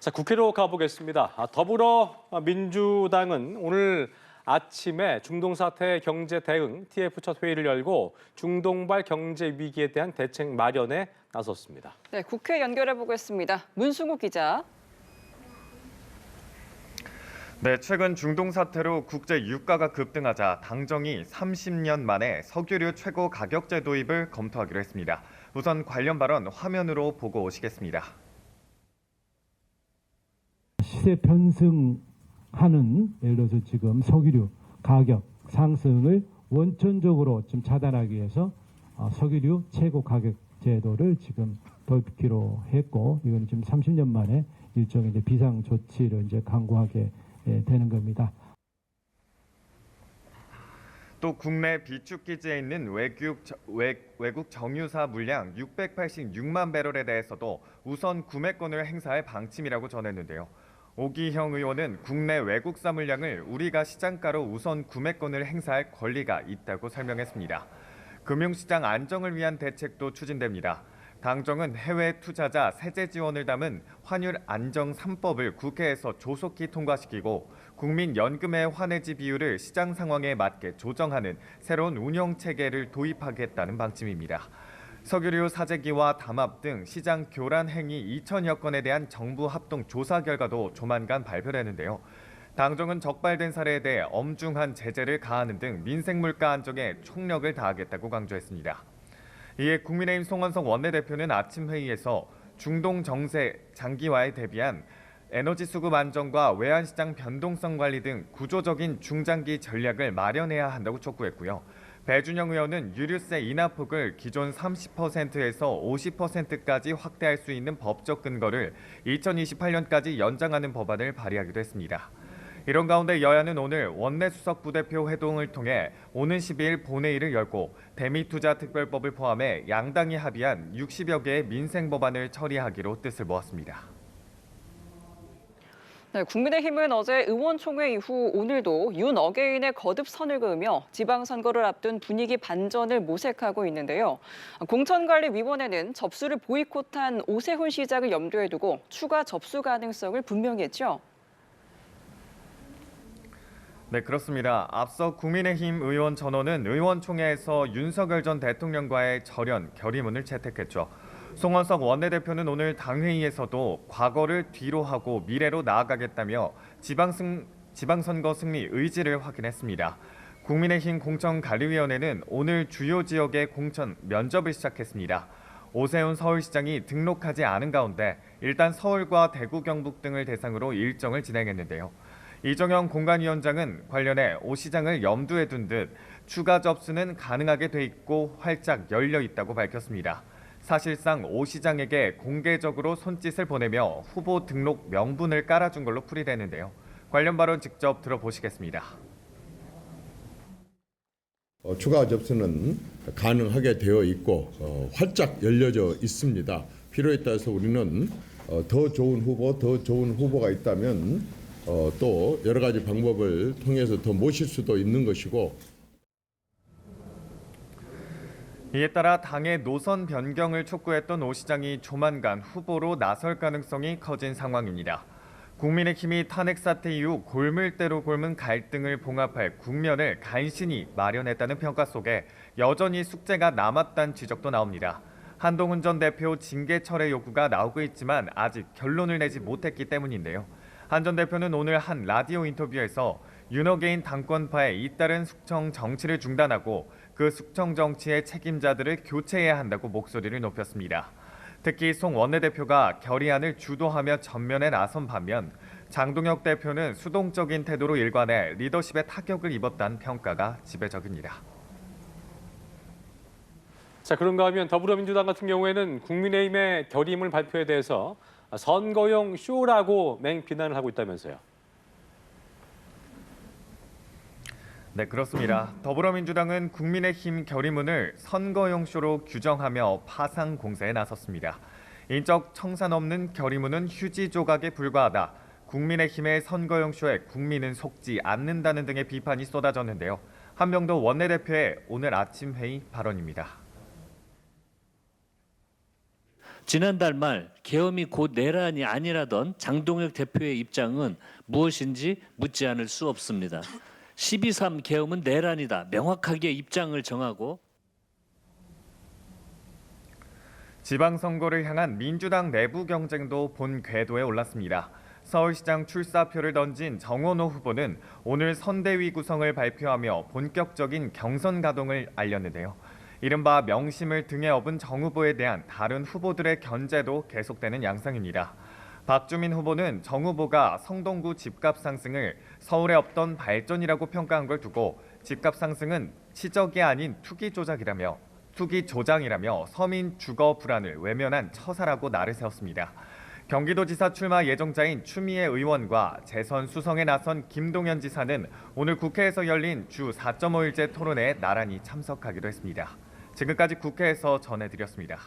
자, 국회로 가보겠습니다. 더불어민주당은 오늘 아침에 중동 사태 경제 대응 TF 첫 회의를 열고 중동발 경제 위기에 대한 대책 마련에 나섰습니다. 네, 국회 연결해 보겠습니다. 문승우 기자. 네, 최근 중동 사태로 국제 유가가 급등하자 당정이 30년 만에 석유류 최고 가격제 도입을 검토하기로 했습니다. 우선 관련 발언 화면으로 보고 오시겠습니다. 시세 편승하는 예를 들어서 지금 석유류 가격 상승을 원천적으로 좀 차단하기 위해서 석유류 최고 가격 제도를 지금 도입키로 했고, 이건 지금 30년 만에 일종의 이제 비상 조치를 이제 강구하게 되는 겁니다. 또 국내 비축기지에 있는 외국 정유사 물량 686만 배럴에 대해서도 우선 구매권을 행사할 방침이라고 전했는데요. 오기형 의원은 국내 외국사 물량을 우리가 시장가로 우선 구매권을 행사할 권리가 있다고 설명했습니다. 금융시장 안정을 위한 대책도 추진됩니다. 당정은 해외 투자자 세제 지원을 담은 환율 안정 3법을 국회에서 조속히 통과시키고 국민연금의 환해지 비율을 시장 상황에 맞게 조정하는 새로운 운영 체계를 도입하겠다는 방침입니다. 석유류 사재기와 담합 등 시장 교란 행위 2천여 건에 대한 정부 합동 조사 결과도 조만간 발표되는데요. 당정은 적발된 사례에 대해 엄중한 제재를 가하는 등 민생 물가 안정에 총력을 다하겠다고 강조했습니다. 이에 국민의힘 송원석 원내대표는 아침 회의에서 중동 정세 장기화에 대비한 에너지 수급 안정과 외환시장 변동성 관리 등 구조적인 중장기 전략을 마련해야 한다고 촉구했고요. 배준영 의원은 유류세 인하폭을 기존 30%에서 50%까지 확대할 수 있는 법적 근거를 2028년까지 연장하는 법안을 발의하기도 했습니다. 이런 가운데 여야는 오늘 원내수석 부대표 회동을 통해 오는 12일 본회의를 열고 대미투자특별법을 포함해 양당이 합의한 60여 개의 민생 법안을 처리하기로 뜻을 모았습니다. 네, 국민의힘은 어제 의원총회 이후 오늘도 윤 어게인의 거듭 선을 그으며 지방선거를 앞둔 분위기 반전을 모색하고 있는데요. 공천관리위원회는 접수를 보이콧한 오세훈 시장을 염두에 두고 추가 접수 가능성을 분명히 했죠. 네, 그렇습니다. 앞서 국민의힘 의원 전원은 의원총회에서 윤석열 전 대통령과의 절연, 결의문을 채택했죠. 송원석 원내대표는 오늘 당회의에서도 과거를 뒤로 하고 미래로 나아가겠다며 지방선거 승리 의지를 확인했습니다. 국민의힘 공천관리위원회는 오늘 주요 지역의 공천 면접을 시작했습니다. 오세훈 서울시장이 등록하지 않은 가운데 일단 서울과 대구, 경북 등을 대상으로 일정을 진행했는데요. 이정영 공관위원장은 관련해 오 시장을 염두에 둔 듯 추가 접수는 가능하게 돼 있고 활짝 열려 있다고 밝혔습니다. 사실상 오 시장에게 공개적으로 손짓을 보내며 후보 등록 명분을 깔아준 걸로 풀이되는데요. 관련 발언 직접 들어보시겠습니다. 추가 접수는 가능하게 되어 있고 활짝 열려져 있습니다. 필요에 따라서 우리는 더 좋은 후보가 있다면 또 여러 가지 방법을 통해서 더 모실 수도 있는 것이고, 이에 따라 당의 노선 변경을 촉구했던 오 시장이 조만간 후보로 나설 가능성이 커진 상황입니다. 국민의힘이 탄핵 사태 이후 골물대로 골문 갈등을 봉합할 국면을 간신히 마련했다는 평가 속에 여전히 숙제가 남았다는 지적도 나옵니다. 한동훈 전 대표 징계 철회 요구가 나오고 있지만 아직 결론을 내지 못했기 때문인데요. 한 전 대표는 오늘 한 라디오 인터뷰에서 윤어게인 당권파의 잇따른 숙청 정치를 중단하고 그 숙청 정치의 책임자들을 교체해야 한다고 목소리를 높였습니다. 특히 송 원내대표가 결의안을 주도하며 전면에 나선 반면 장동혁 대표는 수동적인 태도로 일관해 리더십에 타격을 입었다는 평가가 지배적입니다. 자, 그런가 하면 더불어민주당 같은 경우에는 국민의힘의 결의문 발표에 대해서 선거용 쇼라고 맹비난을 하고 있다면서요. 네, 그렇습니다. 더불어민주당은 국민의힘 결의문을 선거용 쇼로 규정하며 파상 공세에 나섰습니다. 인적 청산 없는 결의문은 휴지 조각에 불과하다. 국민의힘의 선거용 쇼에 국민은 속지 않는다는 등의 비판이 쏟아졌는데요. 한명도 원내대표의 오늘 아침 회의 발언입니다. 지난달 말 계엄이 곧 내란이 아니라던 장동혁 대표의 입장은 무엇인지 묻지 않을 수 없습니다. 12.3 계엄은 내란이다. 명확하게 입장을 정하고 지방선거를 향한 민주당 내부 경쟁도 본 궤도에 올랐습니다. 서울시장 출사표를 던진 정원호 후보는 오늘 선대위 구성을 발표하며 본격적인 경선 가동을 알렸는데요. 이른바 명심을 등에 업은 정 후보에 대한 다른 후보들의 견제도 계속되는 양상입니다. 박주민 후보는 정 후보가 성동구 집값 상승을 서울에 없던 발전이라고 평가한 걸 두고 집값 상승은 치적이 아닌 투기 조장이라며 서민 주거 불안을 외면한 처사라고 날을 세웠습니다. 경기도지사 출마 예정자인 추미애 의원과 재선 수성에 나선 김동연 지사는 오늘 국회에서 열린 주 4.5일제 토론회에 나란히 참석하기로 했습니다. 지금까지 국회에서 전해드렸습니다.